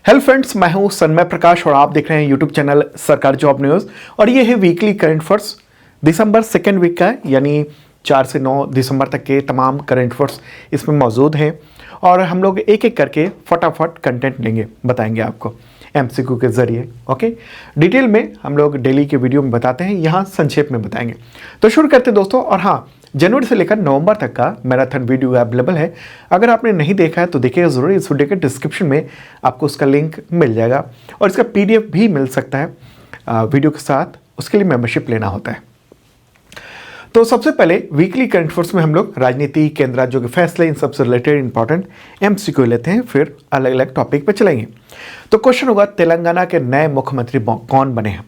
Hello friends, मैं हूं सन्मय प्रकाश और आप देख रहे हैं यूट्यूब चैनल सरकार जॉब न्यूज़। और ये है वीकली करंट अफेयर्स दिसंबर सेकेंड वीक का है, यानी 4 से 9 दिसंबर तक के तमाम करंट अफेयर्स इसमें मौजूद हैं। और हम लोग एक एक करके फटाफट कंटेंट लेंगे, बताएंगे आपको एमसीक्यू के जरिए। ओके, डिटेल में हम लोग डेली के वीडियो में बताते हैं, यहाँ संक्षेप में बताएंगे। तो शुरू करते हैं दोस्तों। और हाँ, जनवरी से लेकर नवंबर तक का मैराथन वीडियो अवेलेबल है। अगर आपने नहीं देखा है तो देखिएगा ज़रूर। इस वीडियो के डिस्क्रिप्शन में आपको उसका लिंक मिल जाएगा और इसका पीडीएफ भी मिल सकता है वीडियो के साथ। उसके लिए मेंबरशिप लेना होता है। तो सबसे पहले वीकली करंट अफेयर्स में हम लोग राजनीति, केंद्र राज्यों के फैसले, इन सबसे रिलेटेड इंपॉर्टेंट एमसीक्यू लेते हैं, फिर अलग अलग टॉपिक पे चलेंगे। तो क्वेश्चन होगा, तेलंगाना के नए मुख्यमंत्री कौन बने हैं?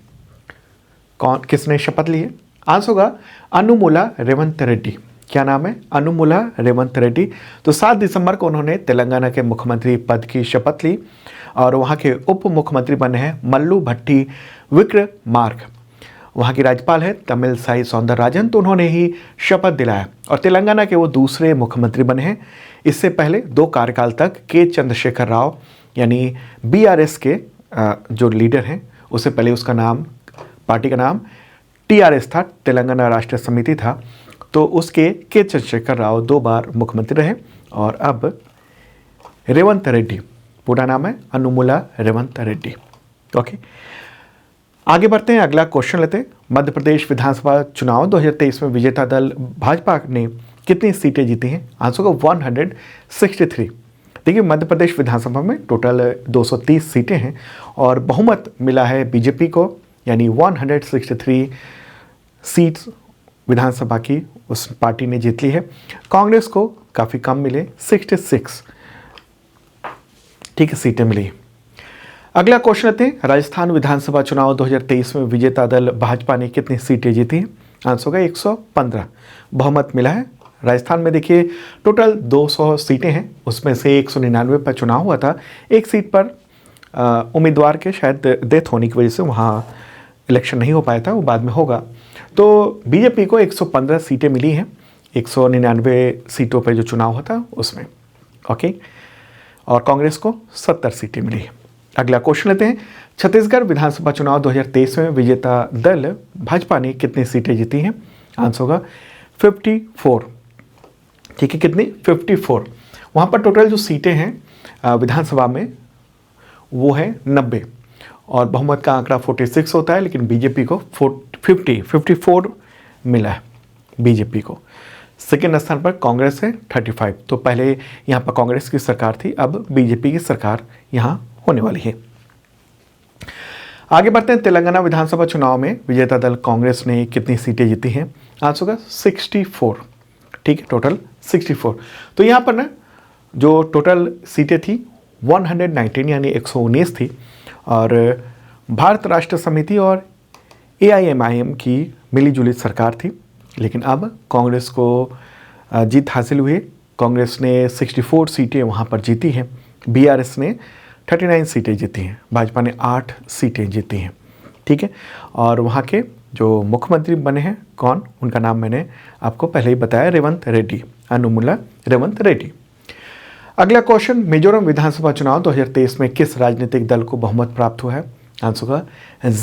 किसने शपथ ली है? आंसर होगा अनुमुला रेवंत रेड्डी। क्या नाम है? अनुमुला रेवंत रेड्डी। तो 7 दिसंबर को उन्होंने तेलंगाना के मुख्यमंत्री पद की शपथ ली और वहाँ के उप मुख्यमंत्री बने हैं मल्लू भट्टी विक्रमार्क। वहाँ की राज्यपाल है तमिलसाई सौंदरराजन, तो उन्होंने ही शपथ दिलाया और तेलंगाना के वो दूसरे मुख्यमंत्री बने हैं। इससे पहले 2 कार्यकाल तक के चंद्रशेखर राव यानी बीआरएस के जो लीडर हैं, उससे पहले उसका नाम, पार्टी का नाम टीआरएस था, तेलंगाना राष्ट्र समिति था। तो उसके के चंद्रशेखर राव 2 बार मुख्यमंत्री रहे और अब रेवंत रेड्डी, पूरा नाम है अनुमुला रेवंत रेड्डी। ओके, आगे बढ़ते हैं, अगला क्वेश्चन लेते हैं। मध्य प्रदेश विधानसभा चुनाव 2023 में विजेता दल भाजपा ने कितनी सीटें जीती हैं? आंसर को 163। देखिए, मध्य प्रदेश विधानसभा में टोटल 230 सीटें हैं और बहुमत मिला है बीजेपी को, यानी 163 सीट्स विधानसभा की उस पार्टी ने जीत ली है। कांग्रेस को काफ़ी कम मिले, 66 ठीक है सीटें मिली। अगला क्वेश्चन लेते हैं, राजस्थान विधानसभा चुनाव 2023 में विजेता दल भाजपा ने कितनी सीटें जीती हैं? आंसर होगा 115 बहुमत मिला है राजस्थान में। देखिए, टोटल 200 सीटें हैं, उसमें से 199 पर चुनाव हुआ था। एक सीट पर उम्मीदवार के शायद डेथ होने की वजह से वहाँ इलेक्शन नहीं हो पाया था, वो बाद में होगा। तो बीजेपी को 115 सीटें मिली हैं 199 सीटों पर जो चुनाव हुआ था उसमें। ओके, और कांग्रेस को 70 सीटें मिली हैं। अगला क्वेश्चन लेते हैं, छत्तीसगढ़ विधानसभा चुनाव 2023 में विजेता दल भाजपा ने कितनी सीटें जीती हैं? आंसर होगा 54। ठीक है, कितनी? 54। वहाँ पर टोटल जो सीटें हैं विधानसभा में वो है 90 और बहुमत का आंकड़ा 46 होता है, लेकिन बीजेपी को 54 मिला है बीजेपी को। सेकेंड स्थान पर कांग्रेस है 35। तो पहले यहाँ पर कांग्रेस की सरकार थी, अब बीजेपी की सरकार यहाँ होने वाली है। आगे बढ़ते हैं, तेलंगाना विधानसभा चुनाव में विजेता दल कांग्रेस ने कितनी सीटें जीती हैं? आंसर होगा 64। ठीक है, टोटल 64। तो यहाँ पर ना जो टोटल सीटें थी 119 यानी 119 थी और भारत राष्ट्र समिति और एआईएमआईएम की मिलीजुली सरकार थी। लेकिन अब कांग्रेस को जीत हासिल हुई। कांग्रेस ने 64 सीटें वहाँ पर जीती हैं, बीआरएस ने 39 सीटें जीती हैं, भाजपा ने 8 सीटें जीती हैं। ठीक है, और वहाँ के जो मुख्यमंत्री बने हैं कौन, उनका नाम मैंने आपको पहले ही बताया, रेवंत रेड्डी, अनुमुला रेवंत रेड्डी। अगला क्वेश्चन, मिजोरम विधानसभा चुनाव 2023 में किस राजनीतिक दल को बहुमत प्राप्त हुआ है? आंसर होगा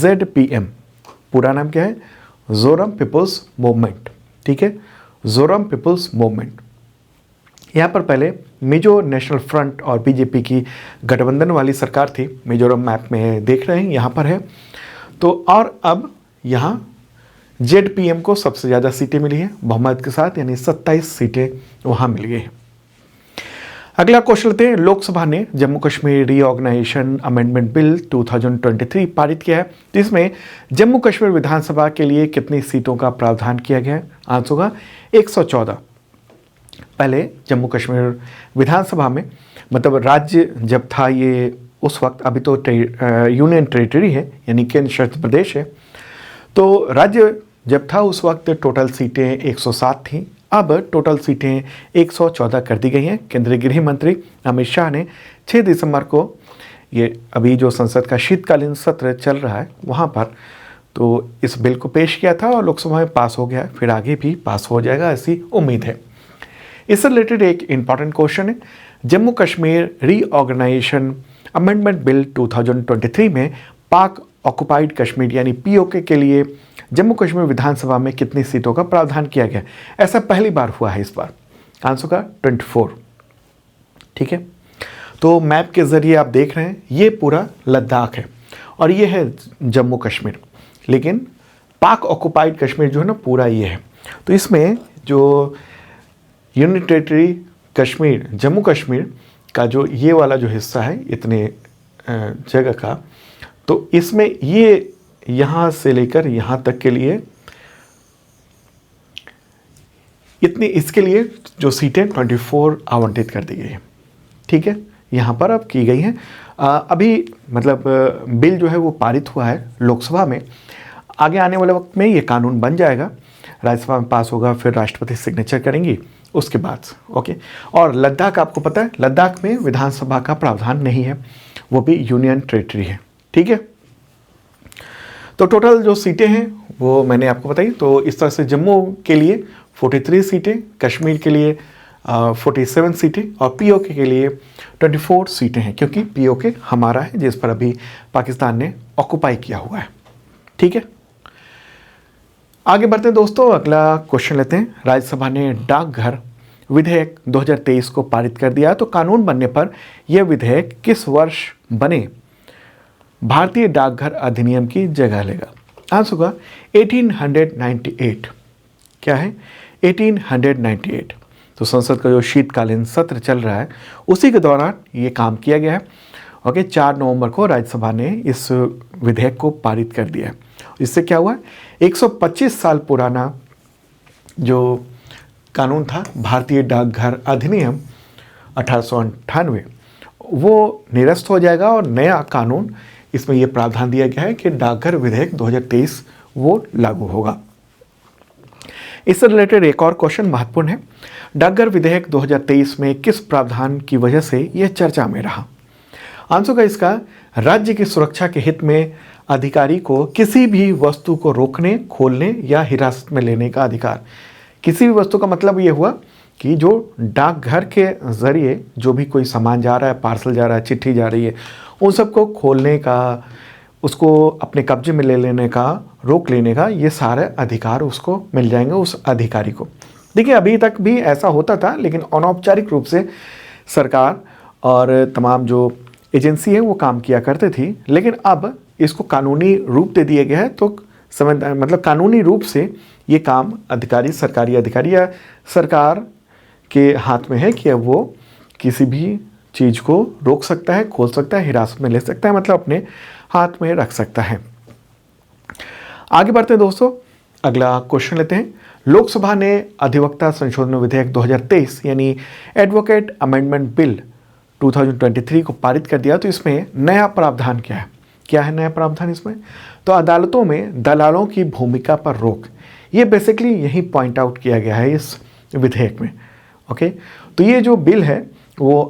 ZPM। पूरा नाम क्या है? Zoram people's movement. ठीक है, जोरम पीपल्स मूवमेंट। यहाँ पर पहले मिजो नेशनल फ्रंट और बीजेपी की गठबंधन वाली सरकार थी। मिजोरम मैप में देख रहे हैं, यहाँ पर है। तो और अब यहाँ ZPM को सबसे ज़्यादा सीटें मिली हैं बहुमत के साथ, यानी 27 सीटें वहाँ मिल गई हैं। अगला क्वेश्चन लेते हैं, लोकसभा ने Jammu Kashmir reorganisation amendment bill 2023 पारित किया है, जिसमें जम्मू कश्मीर विधानसभा के लिए कितनी सीटों का प्रावधान किया गया है? आंसर होगा 114। पहले जम्मू कश्मीर विधानसभा में, मतलब राज्य जब था ये उस वक्त, अभी तो यूनियन टेरिटरी है यानी केंद्र शासित प्रदेश है, तो राज्य जब था उस वक्त टोटल सीटें 107 थीं। अब टोटल सीटें 114 कर दी गई हैं। केंद्रीय गृह मंत्री अमित शाह ने 6 दिसंबर को, ये अभी जो संसद का शीतकालीन सत्र चल रहा है वहाँ पर, तो इस बिल को पेश किया था और लोकसभा में पास हो गया है, फिर आगे भी पास हो जाएगा ऐसी उम्मीद है। इससे रिलेटेड एक इम्पॉर्टेंट क्वेश्चन है, Jammu Kashmir reorganisation amendment bill 2023 में पाक ऑक्युपाइड कश्मीर यानी पीओके के लिए जम्मू कश्मीर विधानसभा में कितनी सीटों का प्रावधान किया गया? ऐसा पहली बार हुआ है इस बार। आंसर का 24। ठीक है, तो मैप के ज़रिए आप देख रहे हैं ये पूरा लद्दाख है और ये है जम्मू कश्मीर, लेकिन पाक ऑक्युपाइड कश्मीर जो है ना पूरा ये है। तो इसमें जो यूनियन टेरिटरी कश्मीर जम्मू कश्मीर का जो ये वाला जो हिस्सा है इतने जगह का, तो इसमें ये यहाँ से लेकर यहाँ तक के लिए इतनी, इसके लिए जो सीटें 24 आवंटित कर दी गई है। ठीक है, यहाँ पर अब की गई हैं। अभी मतलब बिल जो है वो पारित हुआ है लोकसभा में। आगे आने वाले वक्त में ये कानून बन जाएगा, राज्यसभा में पास होगा, फिर राष्ट्रपति सिग्नेचर करेंगी उसके बाद। ओके, और लद्दाख आपको पता है लद्दाख में विधानसभा का प्रावधान नहीं है, वो भी यूनियन टेरिटरी है। ठीक है, तो टोटल जो सीटें हैं वो मैंने आपको बताई। तो इस तरह से जम्मू के लिए 43 सीटें, कश्मीर के लिए 47 सीटें और पीओके के लिए 24 सीटें हैं, क्योंकि पीओके हमारा है जिस पर अभी पाकिस्तान ने ऑक्युपाई किया हुआ है। ठीक है, आगे बढ़ते हैं दोस्तों, अगला क्वेश्चन लेते हैं। राज्यसभा ने डाकघर विधेयक 2023 को पारित कर दिया, तो कानून बनने पर यह विधेयक किस वर्ष बने भारतीय डाकघर अधिनियम की जगह लेगा? आंसर होगा 1898। क्या है? 1898। तो संसद का जो शीतकालीन सत्र चल रहा है उसी के दौरान ये काम किया गया है। ओके, 4 नवंबर को राज्यसभा ने इस विधेयक को पारित कर दिया है। इससे क्या हुआ? 125 साल पुराना जो कानून था भारतीय डाकघर अधिनियम 1898 वो निरस्त हो जाएगा और नया कानून इसमें यह प्रावधान दिया गया है कि डाकघर विधेयक 2023 वो लागू होगा। इससे रिलेटेड एक और क्वेश्चन महत्वपूर्ण है। डाकघर विधेयक 2023 में किस प्रावधान की वजह से यह चर्चा में रहा? आंसर का इसका राज्य की सुरक्षा के हित में अधिकारी को किसी भी वस्तु को रोकने, खोलने या हिरासत में लेने का अधिकार। किसी भी वस्तु का मतलब ये हुआ कि जो डाकघर के जरिए जो भी कोई सामान जा रहा है, पार्सल जा रहा है, चिट्ठी जा रही है, उन सबको खोलने का, उसको अपने कब्जे में ले लेने का, रोक लेने का, ये सारे अधिकार उसको मिल जाएंगे, उस अधिकारी को। देखिए, अभी तक भी ऐसा होता था, लेकिन अनौपचारिक रूप से सरकार और तमाम जो एजेंसी है वो काम किया करते थी, लेकिन अब इसको कानूनी रूप दे दिया गया है। तो मतलब कानूनी रूप से ये काम अधिकारी, सरकारी अधिकारी या सरकार के हाथ में है कि अब वो किसी भी चीज़ को रोक सकता है, खोल सकता है, हिरासत में ले सकता है, मतलब अपने हाथ में रख सकता है। आगे बढ़ते हैं दोस्तों, अगला क्वेश्चन लेते हैं। लोकसभा ने अधिवक्ता संशोधन विधेयक 2023 यानी एडवोकेट अमेंडमेंट बिल 2023 को पारित कर दिया, तो इसमें नया प्रावधान क्या है? क्या है नया प्रावधान इसमें? तो अदालतों में दलालों की भूमिका पर रोक, ये बेसिकली यही पॉइंट आउट किया गया है इस विधेयक में। ओके, तो ये जो बिल है वो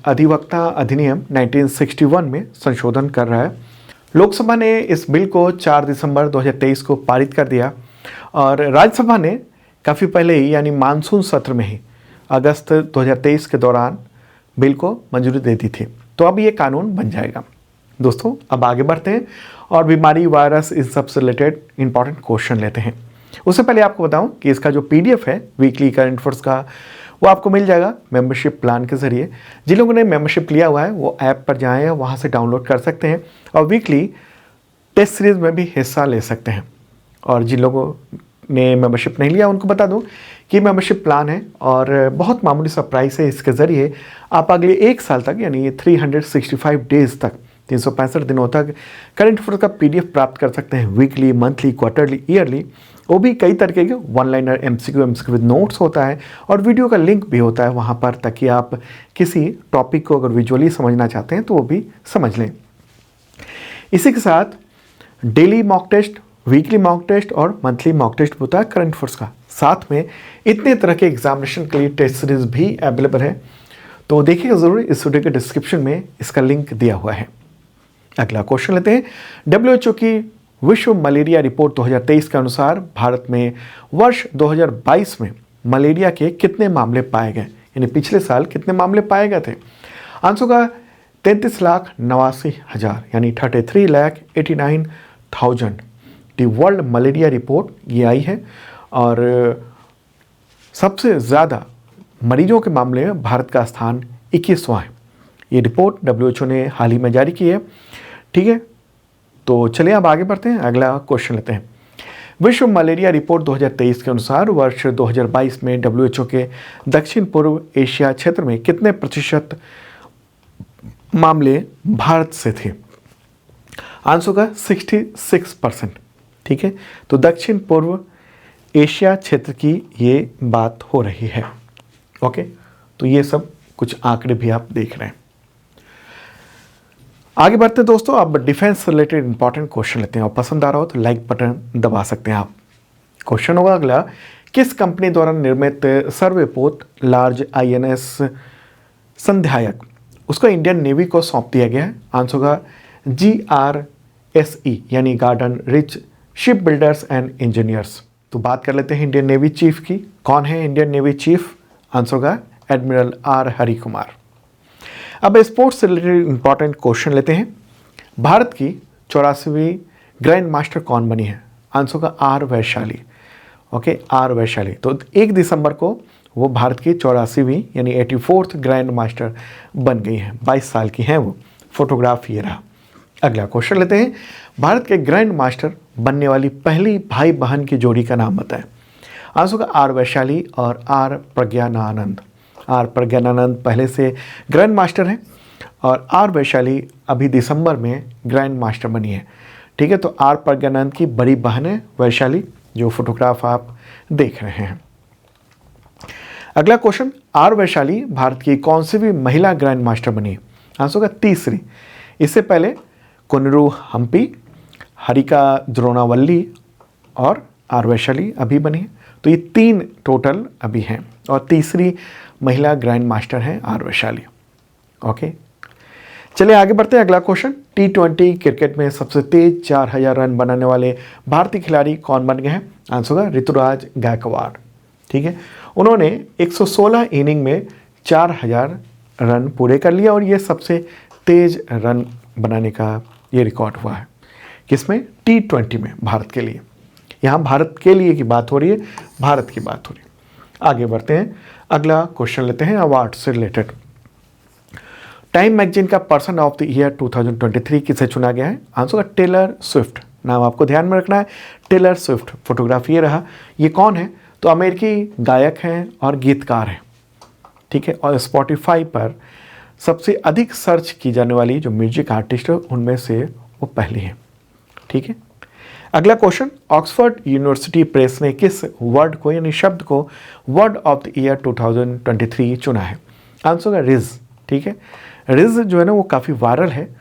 अधिवक्ता अधिनियम 1961 में संशोधन कर रहा है। लोकसभा ने इस बिल को 4 दिसंबर 2023 को पारित कर दिया और राज्यसभा ने काफ़ी पहले ही यानी मानसून सत्र में ही अगस्त 2023 के दौरान बिल को मंजूरी दे दी थी। तो अब ये कानून बन जाएगा। दोस्तों, अब आगे बढ़ते हैं और बीमारी, वायरस, इन सब से रिलेटेड इंपॉर्टेंट क्वेश्चन लेते हैं। उससे पहले आपको बताऊं कि इसका जो PDF है वीकली करंट अफेयर्स का, वो आपको मिल जाएगा मेंबरशिप प्लान के ज़रिए। जिन लोगों ने मेंबरशिप लिया हुआ है वो ऐप पर जाएं, वहाँ से डाउनलोड कर सकते हैं और वीकली टेस्ट सीरीज़ में भी हिस्सा ले सकते हैं। और जिन लोगों ने मेंबरशिप नहीं लिया उनको बता दूं कि मेंबरशिप प्लान है और बहुत मामूली सा प्राइस है। इसके ज़रिए आप अगले 1 साल तक यानी 365 डेज़ तक, 365 दिनों तक करंट अफेयर का PDF प्राप्त कर सकते हैं। वीकली, मंथली, क्वार्टरली, ईयरली, वो भी कई तरीके के one liner MCQ with notes होता है और वीडियो का लिंक भी होता है वहाँ पर, ताकि आप किसी टॉपिक को अगर विजुअली समझना चाहते हैं तो वो भी समझ लें। इसी के साथ daily mock test, weekly mock test और मंथली मॉक टेस्ट होता है करंट अफेयर्स का। साथ में इतने तरह के एग्जामिनेशन के लिए टेस्ट सीरीज भी अवेलेबल है, तो देखिएगा ज़रूर, इस वीडियो के डिस्क्रिप्शन में इसका लिंक दिया हुआ है। अगला क्वेश्चन लेते हैं। WHO की विश्व मलेरिया रिपोर्ट 2023 के अनुसार भारत में वर्ष 2022 में मलेरिया के कितने मामले पाए गए, यानी पिछले साल कितने मामले पाए गए थे? आंसर का 33,89,000 यानी 33,89,000 दी वर्ल्ड मलेरिया रिपोर्ट ये आई है। और सबसे ज़्यादा मरीजों के मामले में भारत का स्थान 21वां है। ये रिपोर्ट WHO ने हाल ही में जारी की है। ठीक है, तो चलिए अब आगे बढ़ते हैं, अगला क्वेश्चन लेते हैं। विश्व मलेरिया रिपोर्ट 2023 के अनुसार वर्ष 2022 में WHO के दक्षिण पूर्व एशिया क्षेत्र में कितने प्रतिशत मामले भारत से थे? आंसर का 66%। ठीक है, तो दक्षिण पूर्व एशिया क्षेत्र की ये बात हो रही है। ओके, तो ये सब कुछ आंकड़े भी आप देख रहे हैं। आगे बढ़ते हैं दोस्तों, अब डिफेंस रिलेटेड इंपॉर्टेंट क्वेश्चन लेते हैं और पसंद आ रहा हो तो लाइक बटन दबा सकते हैं आप। क्वेश्चन होगा अगला, किस कंपनी द्वारा निर्मित सर्वपोत लार्ज INS संध्यायक उसको इंडियन नेवी को सौंप दिया गया है? आंसर होगा GRSE यानी garden rich ship builders and engineers. तो बात कर लेते हैं इंडियन नेवी चीफ की। कौन है इंडियन नेवी चीफ? आंसर होगा एडमिरल R हरि कुमार। अब स्पोर्ट्स से रिलेटेड इंपॉर्टेंट क्वेश्चन लेते हैं। भारत की 84वीं ग्रैंड मास्टर कौन बनी है? आंसर होगा R Vaishali. Okay, R Vaishali. तो 1 दिसंबर को वो भारत की 84वीं यानी 84th ग्रैंड मास्टर बन गई हैं। 22 साल की हैं वो। फोटोग्राफ ये रहा। अगला क्वेश्चन लेते हैं, भारत के ग्रैंड मास्टर बनने वाली पहली भाई बहन की जोड़ी का नाम बताएं? आंसर होगा R वैशाली और R प्रज्ञानानंद। R प्रज्ञानानंद पहले से ग्रैंड मास्टर हैं और R वैशाली अभी दिसंबर में ग्रैंड मास्टर बनी है। ठीक है, तो R प्रज्ञानानंद की बड़ी बहन है वैशाली, जो फोटोग्राफ आप देख रहे हैं। अगला क्वेश्चन, R वैशाली भारत की कौन सी भी महिला ग्रैंड मास्टर बनी है? आंसर होगा तीसरी। इससे पहले कोनेरू हम्पी, हरिका द्रोणावल्ली और R वैशाली अभी बनी है। तो ये 3 टोटल अभी हैं और तीसरी महिला ग्रैंड मास्टर हैं R वैशाली। ओके, चलिए आगे बढ़ते हैं। अगला क्वेश्चन, T20 क्रिकेट में सबसे तेज 4000 रन बनाने वाले भारतीय खिलाड़ी कौन बन गए हैं? आंसर होगा ऋतुराज गायकवाड़। ठीक है, उन्होंने 116 इनिंग में 4000 रन पूरे कर लिया और ये सबसे तेज रन बनाने का ये रिकॉर्ड हुआ है। किसमें? T20 में, भारत के लिए। यहाँ भारत के लिए की बात हो रही है, भारत की बात हो रही है। आगे बढ़ते हैं, अगला क्वेश्चन लेते हैं अवार्ड से रिलेटेड। टाइम मैगजीन का पर्सन ऑफ द ईयर 2023 किसे चुना गया है? आंसर होगा टेलर स्विफ्ट। नाम आपको ध्यान में रखना है, टेलर स्विफ्ट। फोटोग्राफ ये रहा। ये कौन है? तो अमेरिकी गायक हैं और गीतकार हैं। ठीक है, और स्पॉटिफाई पर सबसे अधिक सर्च की जाने वाली जो म्यूजिक आर्टिस्ट है उनमें से वो पहली है। ठीक है, अगला क्वेश्चन, ऑक्सफोर्ड यूनिवर्सिटी प्रेस ने किस वर्ड को यानी शब्द को वर्ड ऑफ द ईयर 2023 चुना है? आंसर होगा रिज। ठीक है, रिज जो है ना वो काफ़ी वायरल है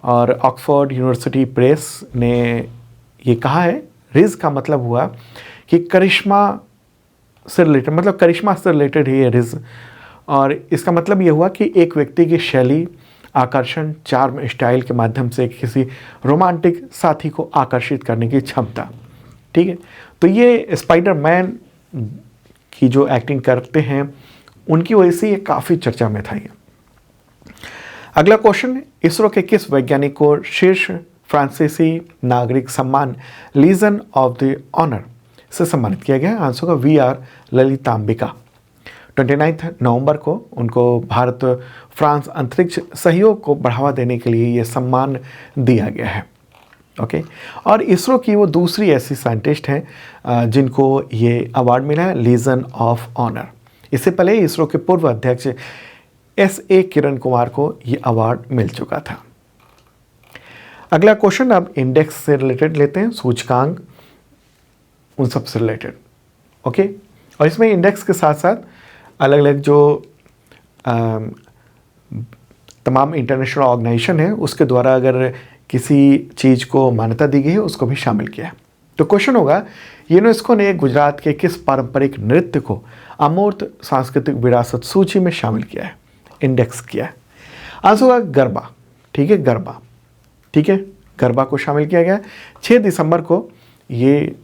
और ऑक्सफोर्ड यूनिवर्सिटी प्रेस ने ये कहा है। रिज का मतलब हुआ कि करिश्मा से रिलेटेड, मतलब करिश्मा से रिलेटेड है ये रिज। और इसका मतलब ये हुआ कि एक व्यक्ति की शैली, आकर्षण, चार्म, स्टाइल के माध्यम से किसी रोमांटिक साथी को आकर्षित करने की क्षमता। ठीक है, तो ये स्पाइडरमैन की जो एक्टिंग करते हैं उनकी वजह से ये काफ़ी चर्चा में था ये। अगला क्वेश्चन, इसरो के किस वैज्ञानिक को शीर्ष फ्रांसीसी नागरिक सम्मान लीजन ऑफ द ऑनर से सम्मानित किया गया? आंसर होगा VR ललितांबिका। 29 नवंबर को उनको भारत फ्रांस अंतरिक्ष सहयोग को बढ़ावा देने के लिए ये सम्मान दिया गया है। ओके, और इसरो की वो दूसरी ऐसी साइंटिस्ट हैं जिनको ये अवार्ड मिला है, लीजन ऑफ ऑनर। इससे पहले इसरो के पूर्व अध्यक्ष SA किरण कुमार को ये अवार्ड मिल चुका था। अगला क्वेश्चन अब इंडेक्स से रिलेटेड लेते हैं, सूचकांक उन सब से रिलेटेड। ओके, और इसमें इंडेक्स के साथ साथ अलग अलग जो तमाम इंटरनेशनल ऑर्गेनाइजेशन है उसके द्वारा अगर किसी चीज़ को मान्यता दी गई है उसको भी शामिल किया है। तो क्वेश्चन होगा, यूनेस्को ने गुजरात के किस पारंपरिक नृत्य को अमूर्त सांस्कृतिक विरासत सूची में शामिल किया है, इंडेक्स किया है? आंसर होगा गरबा। ठीक है, गरबा। ठीक है, गरबा को शामिल किया गया। 6 दिसंबर को ये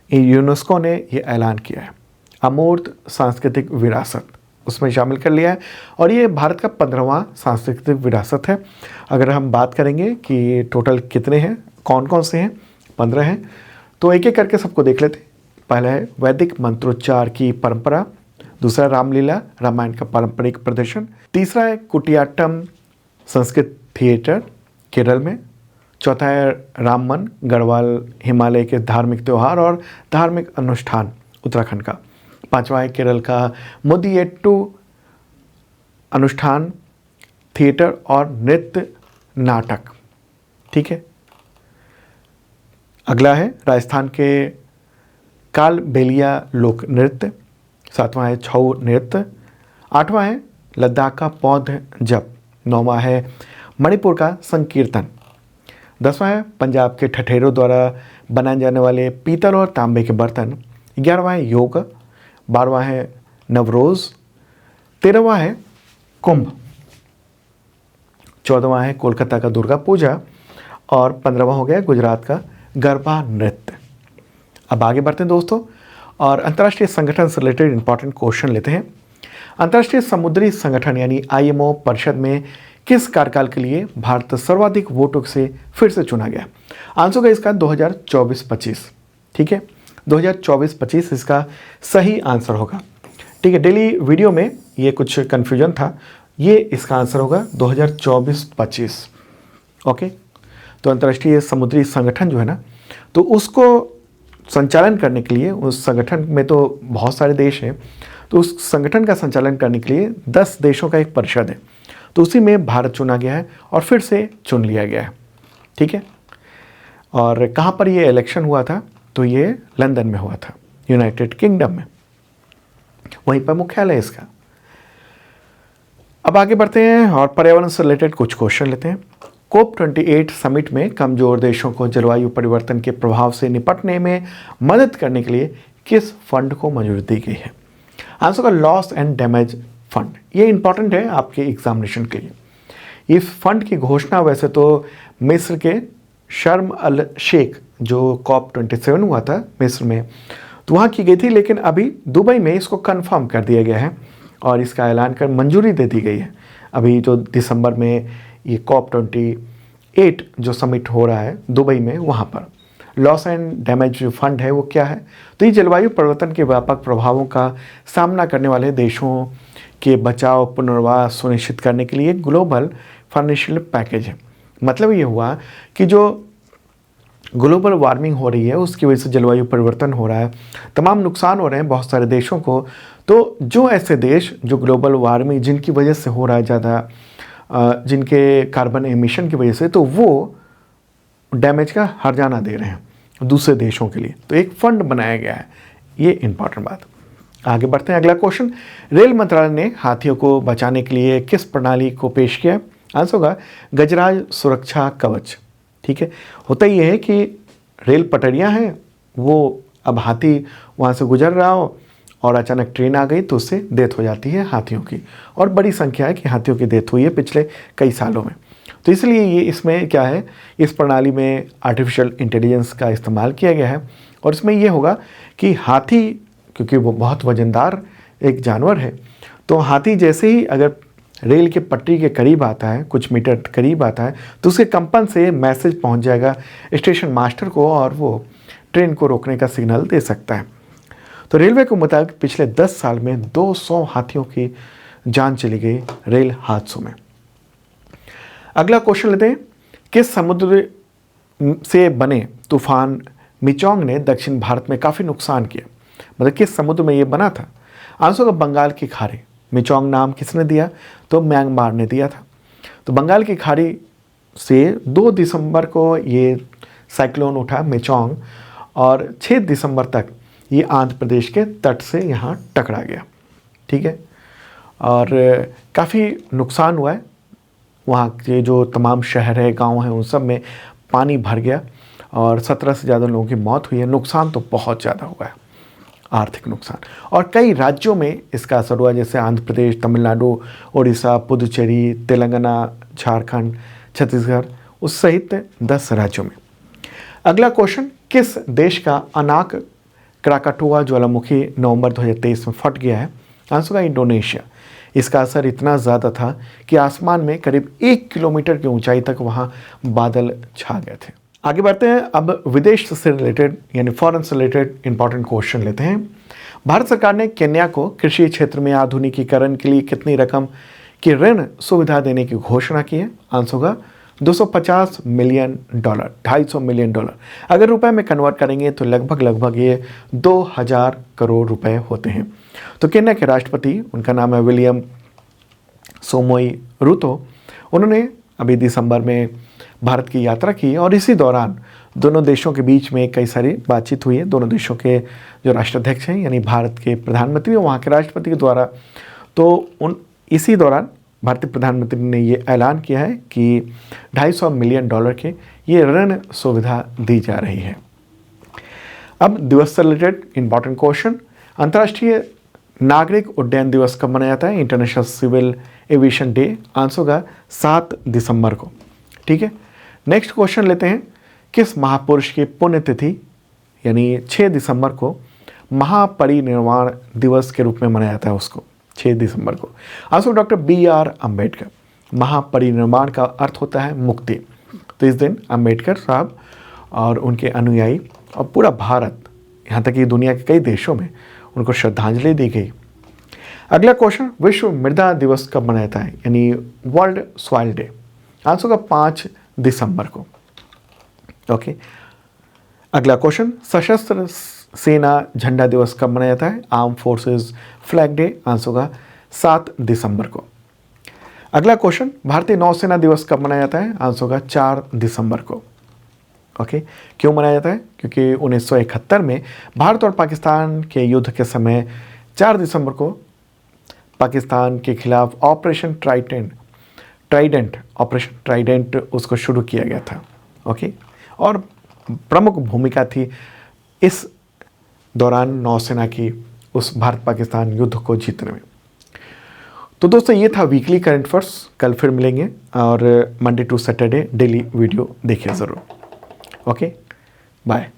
यूनेस्को ने ये ऐलान किया है, अमूर्त सांस्कृतिक विरासत। उसमें शामिल कर लिया है और ये भारत का 15वां सांस्कृतिक विरासत है। अगर हम बात करेंगे कि टोटल कितने हैं, कौन कौन से हैं, 15 हैं, तो एक एक करके सबको देख लेते हैं। पहला है वैदिक मंत्रोच्चार की परंपरा, दूसरा रामलीला रामायण का पारंपरिक प्रदर्शन, तीसरा है कुटियाट्टम संस्कृत थिएटर केरल में, चौथा है रामवन गढ़वाल हिमालय के धार्मिक त्यौहार और धार्मिक अनुष्ठान उत्तराखंड का, पांचवा है केरल का मुदियट्टू अनुष्ठान थिएटर और नृत्य नाटक। ठीक है, अगला है राजस्थान के कालबेलिया लोक नृत्य, सातवां है छऊ नृत्य, आठवां है लद्दाख का पौध जप, नौवां है मणिपुर का संकीर्तन, 10वां है पंजाब के ठठेरों द्वारा बनाए जाने वाले पीतल और तांबे के बर्तन, 11वां है योग, 12वां है नवरोज़, 13वां है कुंभ, 14वां है कोलकाता का दुर्गा पूजा और 15वां हो गया गुजरात का गरबा नृत्य। अब आगे बढ़ते हैं दोस्तों और अंतर्राष्ट्रीय संगठन से रिलेटेड इंपॉर्टेंट क्वेश्चन लेते हैं। अंतर्राष्ट्रीय समुद्री संगठन यानी IMO परिषद में किस कार्यकाल के लिए भारत सर्वाधिक वोटों से फिर से चुना गया? आंसर होगा इसका 2024-25। ठीक है, 2024-25 इसका सही आंसर होगा। ठीक है, डेली वीडियो में ये कुछ कन्फ्यूजन था, ये इसका आंसर होगा 2024-25। ओके, तो अंतर्राष्ट्रीय समुद्री संगठन जो है ना, तो उसको संचालन करने के लिए, उस संगठन में तो बहुत सारे देश हैं, तो उस संगठन का संचालन करने के लिए 10 देशों का एक परिषद है, तो उसी में भारत चुना गया है और फिर से चुन लिया गया है। ठीक है, और कहाँ पर ये इलेक्शन हुआ था? तो ये लंदन में हुआ था, यूनाइटेड किंगडम में, वहीं पर मुख्यालय है इसका। अब आगे बढ़ते हैं और पर्यावरण से रिलेटेड कुछ क्वेश्चन लेते हैं। COP28 समिट में कमजोर देशों को जलवायु परिवर्तन के प्रभाव से निपटने में मदद करने के लिए किस फंड को मंजूरी दी गई है? आंसर का लॉस एंड डैमेज फंड। ये इंपॉर्टेंट है आपके एग्जामिनेशन के लिए। इस फंड की घोषणा वैसे तो मिस्र के शर्म अल शेख, जो COP27 हुआ था मिस्र में, तो वहाँ की गई थी, लेकिन अभी दुबई में इसको कंफर्म कर दिया गया है और इसका ऐलान कर मंजूरी दे दी गई है। अभी जो दिसंबर में ये COP28 जो समिट हो रहा है दुबई में, वहाँ पर लॉस एंड डैमेज जो फंड है वो क्या है? तो ये जलवायु परिवर्तन के व्यापक प्रभावों का सामना करने वाले देशों के बचाव पुनर्वास सुनिश्चित करने के लिए ग्लोबल फाइनेंशियल पैकेज है। मतलब ये हुआ कि जो ग्लोबल वार्मिंग हो रही है उसकी वजह से जलवायु परिवर्तन हो रहा है, तमाम नुकसान हो रहे हैं बहुत सारे देशों को, तो जो ऐसे देश जो ग्लोबल वार्मिंग जिनकी वजह से हो रहा है ज़्यादा, जिनके कार्बन एमिशन की वजह से, तो वो डैमेज का हर्जाना दे रहे हैं दूसरे देशों के लिए, तो एक फंड बनाया गया है। ये इंपॉर्टेंट बात। आगे बढ़ते हैं, अगला क्वेश्चन। रेल मंत्रालय ने हाथियों को बचाने के लिए किस प्रणाली को पेश किया? आंसर होगा गजराज सुरक्षा कवच। ठीक है, होता ये है कि रेल पटरियां हैं, वो अब हाथी वहाँ से गुजर रहा हो और अचानक ट्रेन आ गई तो उससे डेथ हो जाती है हाथियों की, और बड़ी संख्या है कि हाथियों की डेथ हुई है पिछले कई सालों में। तो इसलिए ये इसमें क्या है, इस प्रणाली में आर्टिफिशियल इंटेलिजेंस का इस्तेमाल किया गया है और इसमें ये होगा कि हाथी, क्योंकि वो बहुत वजनदार एक जानवर है, तो हाथी जैसे ही अगर रेल के पटरी के करीब आता है, कुछ मीटर करीब आता है, तो उसके कंपन से मैसेज पहुंच जाएगा स्टेशन मास्टर को और वो ट्रेन को रोकने का सिग्नल दे सकता है। तो रेलवे के मुताबिक पिछले 10 साल में 200 हाथियों की जान चली गई रेल हादसों में। अगला क्वेश्चन लेते हैं। किस समुद्र से बने तूफान मिचोंग ने दक्षिण भारत में काफ़ी नुकसान किया? मतलब किस समुद्र में ये बना था? आंसर होगा बंगाल की खाड़ी। मिचोंग नाम किसने दिया? तो म्यांमार ने दिया था। तो बंगाल की खाड़ी से 2 दिसंबर को ये साइक्लोन उठा मिचोंग और 6 दिसंबर तक ये आंध्र प्रदेश के तट से यहाँ टकरा गया। ठीक है, और काफ़ी नुकसान हुआ है। वहाँ के जो तमाम शहर है, गांव हैं, उन सब में पानी भर गया और 17 से ज़्यादा लोगों की मौत हुई है। नुकसान तो बहुत ज़्यादा हुआ है, आर्थिक नुकसान, और कई राज्यों में इसका असर हुआ, जैसे आंध्र प्रदेश, तमिलनाडु, उड़ीसा, पुदुचेरी, तेलंगाना, झारखंड, छत्तीसगढ़, उस सहित 10 राज्यों में। अगला क्वेश्चन। किस देश का अनाक क्राकाटुआ ज्वालामुखी नवंबर 2023 में फट गया है? आंसर होगा इंडोनेशिया। इसका असर इतना ज़्यादा था कि आसमान में करीब 1 किलोमीटर की ऊंचाई तक वहाँ बादल छा गए थे। आगे बढ़ते हैं, अब विदेश से रिलेटेड यानी फॉरेन से रिलेटेड इंपॉर्टेंट क्वेश्चन लेते हैं। भारत सरकार ने केन्या को कृषि क्षेत्र में आधुनिकीकरण के लिए कितनी रकम की ऋण सुविधा देने की घोषणा की है? आंसर होगा $250 मिलियन, $250 मिलियन। अगर रुपए में कन्वर्ट करेंगे तो लगभग ये 2000 करोड़ रुपए होते हैं। तो केन्या के राष्ट्रपति, उनका नाम है विलियम सोमोई रूतो, उन्होंने अभी दिसंबर में भारत की यात्रा की और इसी दौरान दोनों देशों के बीच में कई सारी बातचीत हुई है। दोनों देशों के जो राष्ट्राध्यक्ष हैं यानी भारत के प्रधानमंत्री और वहाँ के राष्ट्रपति के द्वारा, तो इसी दौरान भारतीय प्रधानमंत्री ने ये ऐलान किया है कि $250 मिलियन के ये ऋण सुविधा दी जा रही है। अब दिवस से रिलेटेड इंपॉर्टेंट क्वेश्चन, अंतर्राष्ट्रीय नागरिक उड्डयन दिवस कब मनाया जाता है? International civil aviation day. Answer होगा 7 दिसंबर को। ठीक है, नेक्स्ट क्वेश्चन लेते हैं, किस महापुरुष की पुण्यतिथि यानी 6 दिसंबर को महापरिनिर्वाण दिवस के रूप में मनाया जाता है उसको? 6 दिसंबर को। Answer doctor BR Ambedkar. महापरिनिर्वाण का अर्थ होता है मुक्ति। तो इस दिन अम्बेडकर साहब और उनके अनुयायी और पूरा भारत, यहाँ तक कि दुनिया के कई देशों में उनको श्रद्धांजलि दी गई। अगला क्वेश्चन, विश्व मृदा दिवस कब मनाया जाता है यानी वर्ल्ड सॉइल डे? आंसर होगा 5 दिसंबर को। ओके, अगला क्वेश्चन, सशस्त्र सेना झंडा दिवस कब मनाया जाता है? Arm forces flag day. Answer होगा 7 दिसंबर को। अगला क्वेश्चन, भारतीय नौसेना दिवस कब मनाया जाता है? आंसर होगा 4 दिसंबर को। ओके, क्यों मनाया जाता है? क्योंकि 1971 में भारत और पाकिस्तान के युद्ध के समय 4 दिसंबर को पाकिस्तान के खिलाफ ऑपरेशन ट्राइडेंट उसको शुरू किया गया था। ओके, और प्रमुख भूमिका थी इस दौरान नौसेना की उस भारत पाकिस्तान युद्ध को जीतने में। तो दोस्तों, ये था वीकली करंट अफेयर्स। कल फिर मिलेंगे और Monday to Saturday daily video देखिए ज़रूर। Okay, bye.